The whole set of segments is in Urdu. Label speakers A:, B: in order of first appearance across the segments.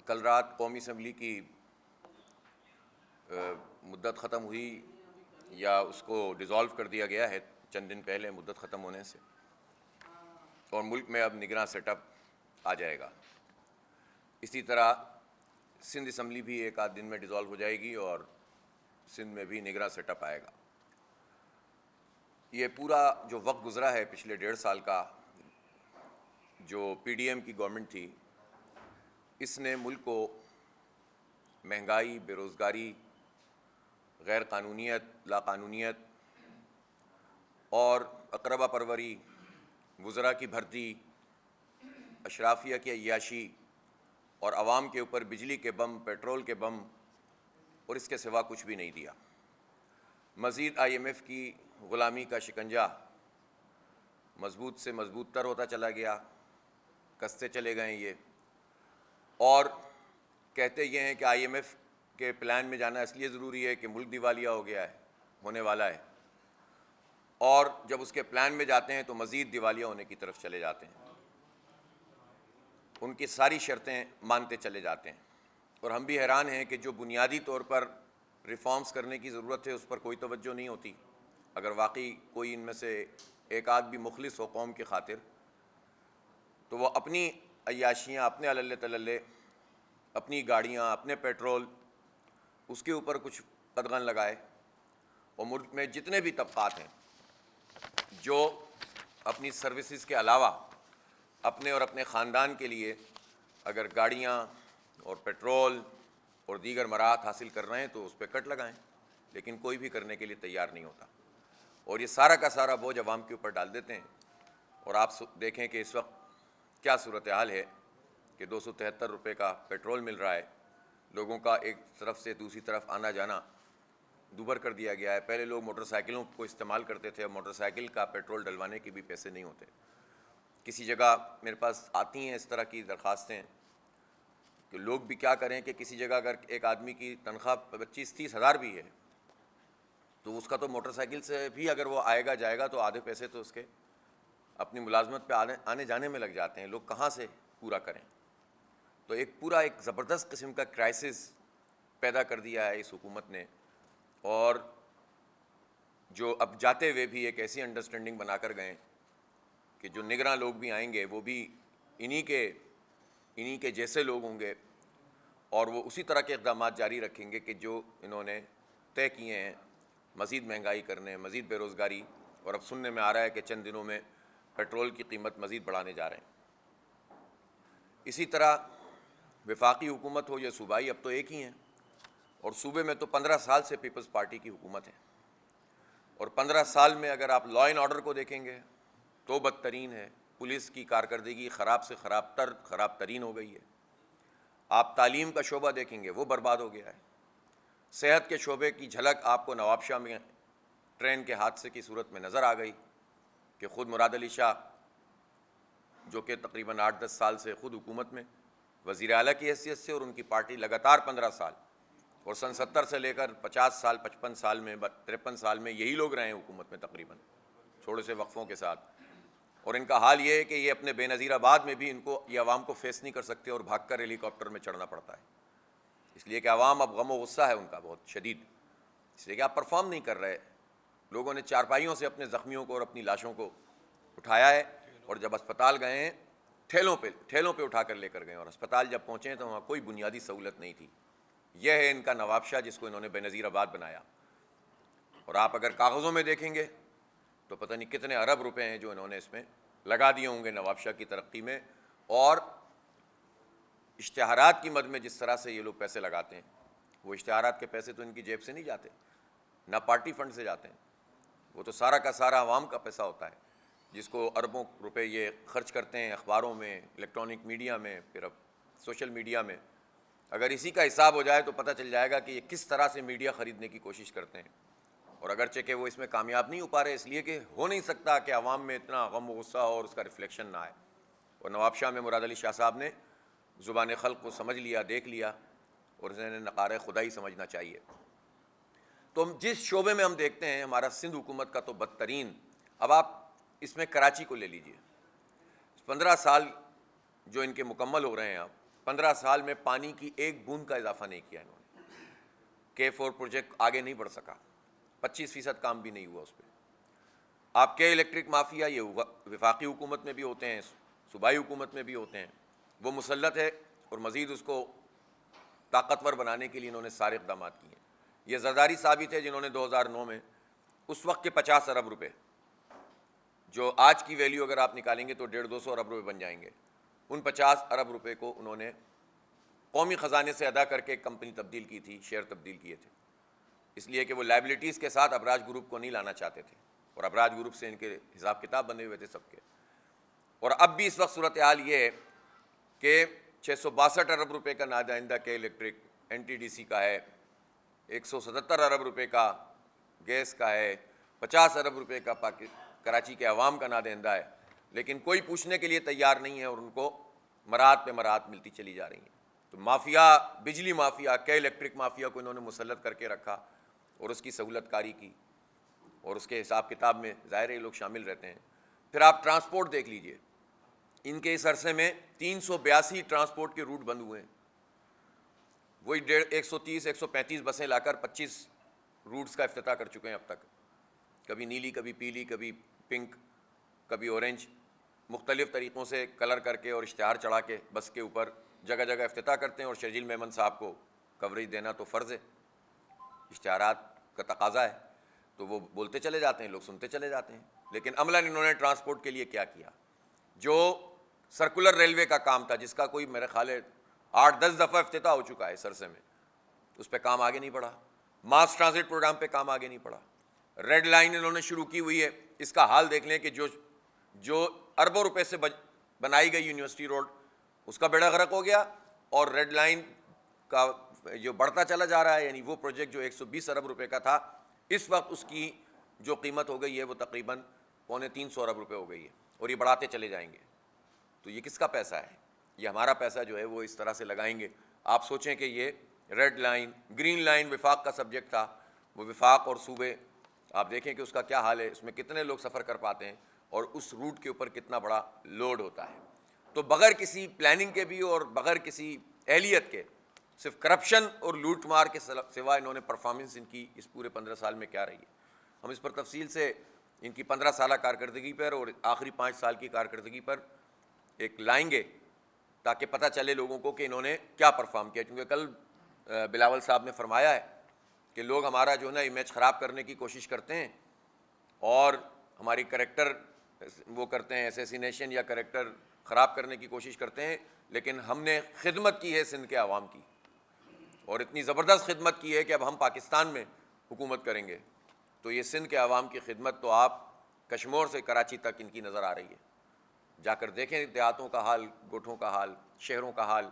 A: کل رات قومی اسمبلی کی مدت ختم ہوئی یا اس کو ڈیزالو کر دیا گیا ہے چند دن پہلے مدت ختم ہونے سے، اور ملک میں اب نگراں سیٹ اپ آ جائے گا۔ اسی طرح سندھ اسمبلی بھی ایک آدھ دن میں ڈیزالو ہو جائے گی اور سندھ میں بھی نگراں سیٹ اپ آئے گا۔ یہ پورا جو وقت گزرا ہے پچھلے 1.5 سال کا، جو پی ڈی ایم کی گورنمنٹ تھی، اس نے ملک کو مہنگائی، بے روزگاری، غیر قانونیت، لا قانونیت اور اقربا پروری، وزراء کی بھرتی، اشرافیہ کی عیاشی اور عوام کے اوپر بجلی کے بم، پیٹرول کے بم اور اس کے سوا کچھ بھی نہیں دیا۔ مزید آئی ایم ایف کی غلامی کا شکنجہ مضبوط سے مضبوط تر ہوتا چلا گیا، کستے چلے گئے یہ، اور کہتے یہ ہیں کہ آئی ایم ایف کے پلان میں جانا اس لیے ضروری ہے کہ ملک دیوالیہ ہو گیا ہے، ہونے والا ہے، اور جب اس کے پلان میں جاتے ہیں تو مزید دیوالیہ ہونے کی طرف چلے جاتے ہیں، ان کی ساری شرطیں مانتے چلے جاتے ہیں۔ اور ہم بھی حیران ہیں کہ جو بنیادی طور پر ریفارمز کرنے کی ضرورت ہے اس پر کوئی توجہ نہیں ہوتی۔ اگر واقعی کوئی ان میں سے ایک آدھ بھی مخلص ہو قوم کی خاطر، تو وہ اپنی عیاشیاں، اپنے عللے تللے، اپنی گاڑیاں، اپنے پیٹرول، اس کے اوپر کچھ قدغن لگائے، اور ملک میں جتنے بھی طبقات ہیں جو اپنی سروسز کے علاوہ اپنے اور اپنے خاندان کے لیے اگر گاڑیاں اور پیٹرول اور دیگر مراحت حاصل کر رہے ہیں تو اس پہ کٹ لگائیں، لیکن کوئی بھی کرنے کے لیے تیار نہیں ہوتا، اور یہ سارا کا سارا بوجھ عوام کے اوپر ڈال دیتے ہیں۔ اور آپ دیکھیں کہ اس وقت کیا صورتحال ہے کہ 273 روپے کا پیٹرول مل رہا ہے، لوگوں کا ایک طرف سے دوسری طرف آنا جانا دوبر کر دیا گیا ہے۔ پہلے لوگ موٹر سائیکلوں کو استعمال کرتے تھے، اب موٹر سائیکل کا پیٹرول ڈلوانے کے بھی پیسے نہیں ہوتے۔ کسی جگہ میرے پاس آتی ہیں اس طرح کی درخواستیں کہ لوگ بھی کیا کریں کہ کسی جگہ اگر ایک آدمی کی تنخواہ 25-30 ہزار بھی ہے تو اس کا تو موٹر سائیکل سے بھی اگر وہ آئے گا جائے گا تو آدھے پیسے تو اس کے اپنی ملازمت پہ آنے جانے میں لگ جاتے ہیں، لوگ کہاں سے پورا کریں؟ تو ایک پورا ایک زبردست قسم کا کرائسس پیدا کر دیا ہے اس حکومت نے، اور جو اب جاتے ہوئے بھی ایک ایسی انڈرسٹینڈنگ بنا کر گئے کہ جو نگراں لوگ بھی آئیں گے وہ بھی انہی کے جیسے لوگ ہوں گے، اور وہ اسی طرح کے اقدامات جاری رکھیں گے کہ جو انہوں نے طے کیے ہیں، مزید مہنگائی کرنے، مزید بے روزگاری، اور اب سننے میں آ رہا ہے کہ چند دنوں میں پیٹرول کی قیمت مزید بڑھانے جا رہے ہیں۔ اسی طرح وفاقی حکومت ہو یا صوبائی، اب تو ایک ہی ہیں، اور صوبے میں تو 15 سال سے پیپلز پارٹی کی حکومت ہے، اور 15 سال میں اگر آپ لا اینڈ آرڈر کو دیکھیں گے تو بدترین ہے۔ پولیس کی کارکردگی خراب سے خراب ترین ہو گئی ہے۔ آپ تعلیم کا شعبہ دیکھیں گے وہ برباد ہو گیا ہے۔ صحت کے شعبے کی جھلک آپ کو نواب شاہ میں ٹرین کے حادثے کی صورت میں نظر آ گئی کہ خود مراد علی شاہ جو کہ تقریباً 8-10 سال سے خود حکومت میں وزیر اعلیٰ کی حیثیت سے، اور ان کی پارٹی لگاتار 15 سال اور سن 70 سے لے کر 50 سال 55 سال میں 53 سال میں یہی لوگ رہے ہیں حکومت میں تقریباً، تھوڑے سے وقفوں کے ساتھ، اور ان کا حال یہ ہے کہ یہ اپنے بے نظیر آباد میں بھی ان کو یہ عوام کو فیس نہیں کر سکتے اور بھاگ کر ہیلی کاپٹر میں چڑھنا پڑتا ہے، اس لیے کہ عوام اب غم و غصہ ہے ان کا بہت شدید، اس لیے کہ آپ پرفارم نہیں کر رہے۔ لوگوں نے چارپائیوں سے اپنے زخمیوں کو اور اپنی لاشوں کو اٹھایا ہے، اور جب اسپتال گئے ہیں ٹھیلوں پہ اٹھا کر لے کر گئے، اور اسپتال جب پہنچے ہیں تو وہاں کوئی بنیادی سہولت نہیں تھی۔ یہ ہے ان کا نواب شاہ جس کو انہوں نے بے نظیر آباد بنایا، اور آپ اگر کاغذوں میں دیکھیں گے تو پتہ نہیں کتنے ارب روپے ہیں جو انہوں نے اس میں لگا دیے ہوں گے نواب شاہ کی ترقی میں، اور اشتہارات کی مد میں جس طرح سے یہ لوگ پیسے لگاتے ہیں، وہ اشتہارات کے پیسے تو ان کی جیب سے نہیں جاتے، نہ پارٹی فنڈ سے جاتے ہیں، وہ تو سارا کا سارا عوام کا پیسہ ہوتا ہے، جس کو اربوں روپے یہ خرچ کرتے ہیں اخباروں میں، الیکٹرانک میڈیا میں، پھر اب سوشل میڈیا میں۔ اگر اسی کا حساب ہو جائے تو پتہ چل جائے گا کہ یہ کس طرح سے میڈیا خریدنے کی کوشش کرتے ہیں، اور اگرچہ کہ وہ اس میں کامیاب نہیں ہو پا رہے، اس لیے کہ ہو نہیں سکتا کہ عوام میں اتنا غم و غصہ ہو اور اس کا ریفلیکشن نہ آئے، اور نواب شاہ میں مراد علی شاہ صاحب نے زبان خلق کو سمجھ لیا، دیکھ لیا، اور انہیں نقار خدائی سمجھنا چاہیے۔ تو ہم جس شعبے میں ہم دیکھتے ہیں ہمارا سندھ حکومت کا تو بدترین، اب آپ اس میں کراچی کو لے لیجئے، 15 سال جو ان کے مکمل ہو رہے ہیں اب، 15 سال میں پانی کی ایک بوند کا اضافہ نہیں کیا انہوں نے. K4 پروجیکٹ آگے نہیں بڑھ سکا, 25% کام بھی نہیں ہوا اس پہ. آپ کے الیکٹرک مافیا یہ وفاقی حکومت میں بھی ہوتے ہیں, صوبائی حکومت میں بھی ہوتے ہیں, وہ مسلط ہے اور مزید اس کو طاقتور بنانے کے لیے انہوں نے سارے اقدامات کیے ہیں. یہ زرداری صاحب ہی تھے جنہوں نے 2009 میں اس وقت کے 50 ارب روپے, جو آج کی ویلیو اگر آپ نکالیں گے تو 150-200 ارب روپے بن جائیں گے, ان 50 ارب روپے کو انہوں نے قومی خزانے سے ادا کر کے ایک کمپنی تبدیل کی تھی, شیئر تبدیل کیے تھے, اس لیے کہ وہ لائبلٹیز کے ساتھ ابراج گروپ کو نہیں لانا چاہتے تھے, اور ابراج گروپ سے ان کے حساب کتاب بنے ہوئے تھے سب کے. اور اب بھی اس وقت صورتحال یہ ہے کہ 662 ارب روپے کا نادآئندہ کے الیکٹرک NTDC کا ہے, 177 ارب روپے کا گیس کا ہے, 50 ارب روپے کا کراچی کے عوام کا نادآئندہ ہے, لیکن کوئی پوچھنے کے لیے تیار نہیں ہے اور ان کو مراحت پہ مراحت ملتی چلی جا رہی ہیں. تو مافیا, بجلی مافیا, کے الیکٹرک مافیا کو انہوں نے مسلط کر کے رکھا اور اس کی سہولت کاری کی, اور اس کے حساب کتاب میں ظاہر ہے یہ لوگ شامل رہتے ہیں. پھر آپ ٹرانسپورٹ دیکھ لیجئے, ان کے اس عرصے میں 382 ٹرانسپورٹ کے روٹ بند ہوئے ہیں. وہی 130-135 بسیں لا کر 25 روٹس کا افتتاح کر چکے ہیں اب تک, کبھی نیلی, کبھی پیلی, کبھی پنک, کبھی اورنج, مختلف طریقوں سے کلر کر کے اور اشتہار چڑھا کے بس کے اوپر جگہ جگہ افتتاح کرتے ہیں. اور شرجیل میمن صاحب کو کوریج دینا تو فرض ہے, اشتہارات کا تقاضا ہے, تو وہ بولتے چلے جاتے ہیں, لوگ سنتے چلے جاتے ہیں. لیکن عملاً انہوں نے ٹرانسپورٹ کے لیے کیا کیا؟ جو سرکولر ریلوے کا کام تھا, جس کا کوئی میرے خیال ہے 8-10 دفعہ افتتاح ہو چکا ہے اس عرصے میں, اس پہ کام آگے نہیں بڑھا. ماس ٹرانزٹ پروگرام پہ کام آگے نہیں پڑا. ریڈ لائن انہوں نے شروع کی ہوئی ہے, اس کا حال دیکھ لیں کہ جو اربوں روپے سے بنائی گئی یونیورسٹی روڈ, اس کا بیڑا غرق ہو گیا, اور ریڈ لائن کا جو بڑھتا چلا جا رہا ہے, یعنی وہ پروجیکٹ جو 120 ارب روپے کا تھا, اس وقت اس کی جو قیمت ہو گئی ہے وہ تقریباً 250 ارب روپے ہو گئی ہے, اور یہ بڑھاتے چلے جائیں گے. تو یہ کس کا پیسہ ہے؟ یہ ہمارا پیسہ جو ہے وہ اس طرح سے لگائیں گے. آپ سوچیں کہ یہ ریڈ لائن, گرین لائن وفاق کا سبجیکٹ تھا, وہ وفاق اور صوبے, آپ دیکھیں کہ اس کا کیا حال ہے, اس میں کتنے لوگ سفر کر پاتے ہیں, اور اس روٹ کے اوپر کتنا بڑا لوڈ ہوتا ہے. تو بغیر کسی پلاننگ کے بھی اور بغیر کسی اہلیت کے, صرف کرپشن اور لوٹ مار کے سوا انہوں نے پرفارمنس ان کی اس پورے 15 سال میں کیا رہی ہے. ہم اس پر تفصیل سے ان کی 15 سالہ کارکردگی پر اور آخری 5 سال کی کارکردگی پر ایک لائیں گے, تاکہ پتہ چلے لوگوں کو کہ انہوں نے کیا پرفارم کیا. کیونکہ کل بلاول صاحب نے فرمایا ہے کہ لوگ ہمارا جو ہے نا امیج خراب کرنے کی کوشش کرتے ہیں, اور ہماری کریکٹر وہ کرتے ہیں, اسیسینیشن یا کریکٹر خراب کرنے کی کوشش کرتے ہیں, لیکن ہم نے خدمت کی ہے سندھ کے عوام کی, اور اتنی زبردست خدمت کی ہے کہ اب ہم پاکستان میں حکومت کریں گے. تو یہ سندھ کے عوام کی خدمت تو آپ کشمور سے کراچی تک ان کی نظر آ رہی ہے. جا کر دیکھیں دیہاتوں کا حال, گوٹھوں کا حال, شہروں کا حال.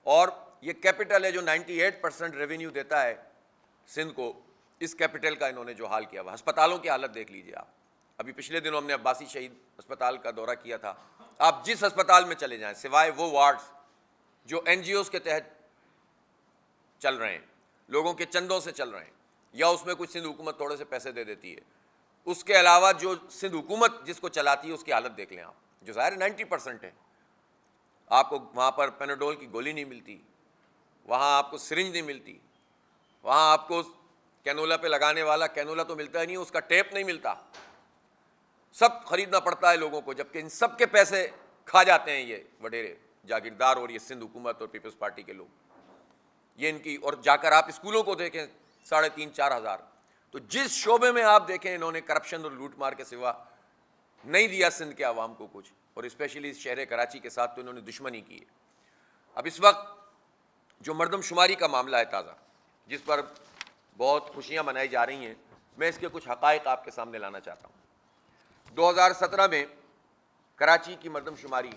A: اور یہ کیپٹل ہے جو 98% ریونیو دیتا ہے سندھ کو, اس کیپٹل کا انہوں نے جو حال کیا ہوا. ہسپتالوں کی حالت دیکھ لیجئے آپ. ابھی پچھلے دنوں ہم نے عباسی شہید ہسپتال کا دورہ کیا تھا. آپ جس ہسپتال میں چلے جائیں, سوائے وہ وارڈز جو NGOs کے تحت چل رہے ہیں, لوگوں کے چندوں سے چل رہے ہیں, یا اس میں کچھ سندھ حکومت تھوڑے سے پیسے دے دیتی ہے, اس کے علاوہ جو سندھ حکومت جس کو چلاتی ہے اس کی حالت دیکھ لیں آپ, جو ظاہر 90% ہے. آپ کو وہاں پر پیناڈول کی گولی نہیں ملتی, وہاں آپ کو سرنج نہیں ملتی, وہاں آپ کو کینولا پہ لگانے والا کینولا تو ملتا ہی نہیں, اس کا ٹیپ نہیں ملتا, سب خریدنا پڑتا ہے لوگوں کو, جبکہ ان سب کے پیسے کھا جاتے ہیں یہ وڈیرے جاگیردار اور یہ سندھ حکومت اور پیپلز پارٹی کے لوگ. یہ ان کی, اور جا کر آپ اسکولوں کو دیکھیں 3,500-4 ہزار. تو جس شعبے میں آپ دیکھیں انہوں نے کرپشن اور لوٹ مار کے سوا نہیں دیا سندھ کے عوام کو کچھ, اور اسپیشلی اس شہر کراچی کے ساتھ تو انہوں نے دشمنی کی ہے. اب اس وقت جو مردم شماری کا معاملہ ہے تازہ, جس پر بہت خوشیاں منائی جا رہی ہیں, میں اس کے کچھ حقائق آپ کے سامنے لانا چاہتا ہوں. 2017 میں کراچی کی مردم شماری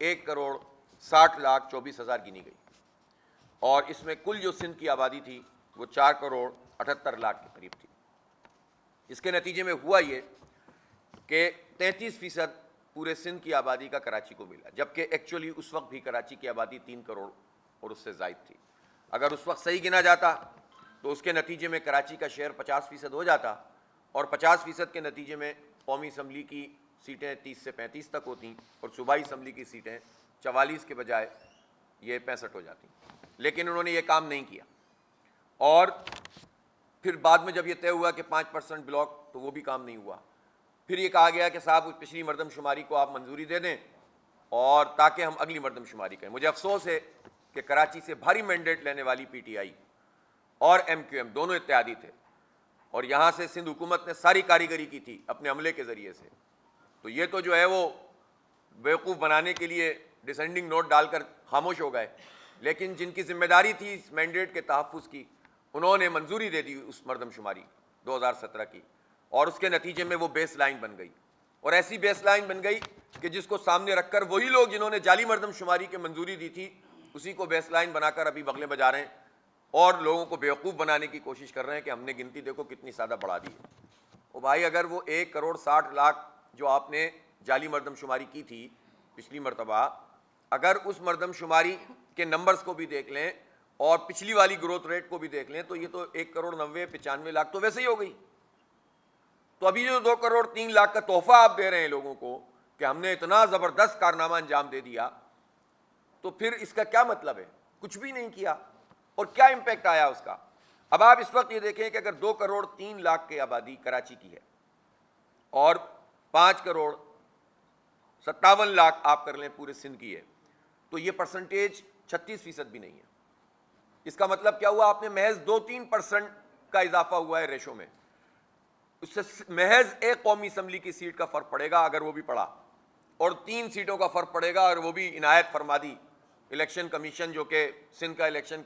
A: 1,60,24,000 گنی گئی, اور اس میں کل جو سندھ کی آبادی تھی وہ 4,78,00,000 کے قریب تھی. اس کے نتیجے میں ہوا یہ کہ 33% پورے سندھ کی آبادی کا کراچی کو ملا, جبکہ ایکچولی اس وقت بھی کراچی کی آبادی 3 کروڑ اور اس سے زائد تھی. اگر اس وقت صحیح گنا جاتا تو اس کے نتیجے میں کراچی کا شیئر 50% ہو جاتا, اور 50% کے نتیجے میں قومی اسمبلی کی سیٹیں 30 سے 35 تک ہوتیں, اور صوبائی اسمبلی کی سیٹیں 44 کے بجائے یہ 65 ہو جاتی، لیکن انہوں نے یہ کام نہیں کیا. اور پھر بعد میں جب یہ طے ہوا کہ 5% بلاک، تو وہ بھی کام نہیں ہوا. پھر یہ کہا گیا کہ صاحب پچھلی مردم شماری کو آپ منظوری دے دیں اور تاکہ ہم اگلی مردم شماری کریں. مجھے افسوس ہے کہ کراچی سے بھاری مینڈیٹ لینے والی پی ٹی آئی اور ایم کیو ایم دونوں اتحادی تھے، اور یہاں سے سندھ حکومت نے ساری کاریگری کی تھی اپنے عملے کے ذریعے سے. تو یہ تو جو ہے وہ بیوقوف بنانے کے لیے ڈسینڈنگ نوٹ ڈال کر خاموش ہو گئے، لیکن جن کی ذمہ داری تھی اس مینڈیٹ کے تحفظ کی، انہوں نے منظوری دے دی اس مردم شماری 2017 کی، اور اس کے نتیجے میں وہ بیس لائن بن گئی. اور ایسی بیس لائن بن گئی کہ جس کو سامنے رکھ کر وہی لوگ جنہوں نے جعلی مردم شماری کی منظوری دی تھی اسی کو بیس لائن بنا کر ابھی بغلے بجا رہے ہیں اور لوگوں کو بیوقوف بنانے کی کوشش کر رہے ہیں کہ ہم نے گنتی دیکھو کتنی زیادہ بڑھا دی ہے. او بھائی، اگر وہ 1,60,00,000 جو آپ نے جعلی مردم شماری کی تھی پچھلی مرتبہ، اگر اس مردم شماری کے نمبرز کو بھی دیکھ لیں اور پچھلی والی گروتھ ریٹ کو بھی دیکھ لیں تو یہ تو 1,90,95,00,000 تو ویسے ہی ہو گئی. تو ابھی جو 2,03,00,000 کا تحفہ آپ دے رہے ہیں لوگوں کو کہ ہم نے اتنا زبردست کارنامہ انجام دے دیا، تو پھر اس کا کیا مطلب ہے؟ کچھ بھی نہیں کیا. اور کیا امپیکٹ آیا اس کا؟ اب آپ اس وقت یہ دیکھیں کہ اگر 2,03,00,000 کی آبادی کراچی کی ہے اور 5,57,00,000 آپ کر لیں پورے سندھ کی ہے، تو یہ پرسنٹیج 36% بھی نہیں ہے. اس کا مطلب کیا ہوا؟ آپ نے محض 2-3% کا اضافہ ہوا ہے ریشو میں. اس سے محض ایک قومی اسمبلی کی سیٹ کا فرق پڑے گا اگر وہ بھی پڑا، اور 3 سیٹوں کا فرق پڑے گا اور وہ بھی عنایت فرما دی الیکشن کمیشن جو کہ سندھ کا الیکشن